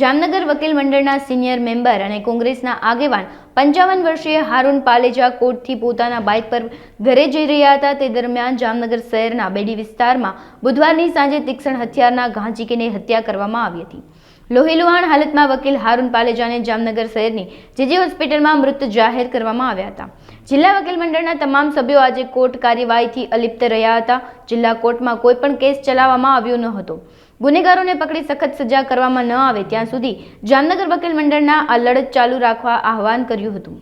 જામનગર વકીલ મંડળના senior member અને કોંગ્રેસના આગેવાન 55 વર્ષીય હારૂન પાલેજા કોર્ટથી પોતાના બાઇક પર ઘરે જઈ રહ્યા હતા તે દરમિયાન જામનગર શહેરના બેડી વિસ્તારમાં બુધવારની સાંજે તીક્ષ્ણ હથિયારના ઘા ઝીંકીને હત્યા કરવામાં આવી હતી। લોહીલુહાણ હાલતમાં વકીલ હારૂન પાલેજાને જામનગર શહેરની જેજે હોસ્પિટલમાં મૃત જાહેર કરવામાં આવ્યા હતા। જિલ્લા વકીલ મંડળના તમામ સભ્યો આજે કોર્ટ કાર્યવાહીથી અલિપ્ત રહ્યા હતા। જિલ્લા કોર્ટમાં કોઈ પણ કેસ ચલાવવામાં આવ્યો ન હતો। ગુનેગારોને પકડી સખત સજા કરવામાં ન આવે ત્યાં સુધી જામનગર વકીલ મંડળના આ લડત ચાલુ રાખવા આહવાન કર્યું હતું।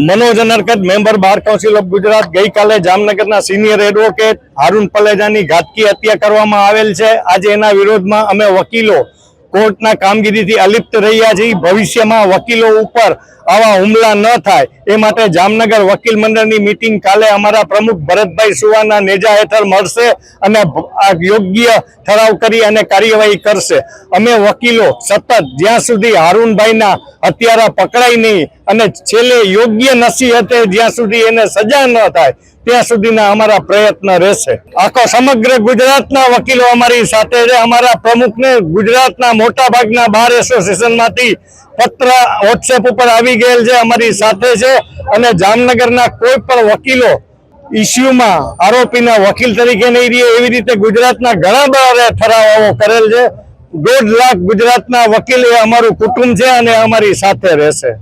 मनोज अनरकत member bar council of Gujarat गई काले जामनगरना सीनियर एडवोकेट हारून पलेजानी घातकी हत्या करवामां आवेल छे। आज एना विरोधमां अमे वकीलो कोर्टना कामगीरीथी अलिप्त रह्या छीए। भविष्यमां वकीलो उपर आवा हुमला न थाय ए माटे जामनगर वकील मंडळनी मीटिंग काले अमारा प्रमुख भरतभाई सुवाना नेजा हेठळ मळशे अने योग्य ठराव करी अने कार्यवाही करशे। अमे वकीलो सतत ज्यां सुधी हारूनभाईना हत्यारा पकड़ाय नहीं अने छेल्ले योग्य नसीहते ज्यां सुधी एने सजा न थाय ત્યાં સુધીના અમારા પ્રયત્ન રહેશે। આખો સમગ્ર ગુજરાતના વકીલો અમારી સાથે છે। અમારા પ્રમુખને ગુજરાતના મોટા ભાગના બાર એસોસિએશનમાંથી પત્ર વોટ્સએપ ઉપર આવી ગયેલ છે, અમારી સાથે છે અને જામનગરના કોઈ પણ વકીલો ઇસ્યુમાં આરોપીના વકીલ તરીકે નહીં રહે એવી રીતે ગુજરાતના ઘણા બધા ઠરાવો કરેલ છે। 1.5 લાખ ગુજરાતના વકીલ એ અમારું કુટુંબ છે અને અમારી સાથે રહેશે।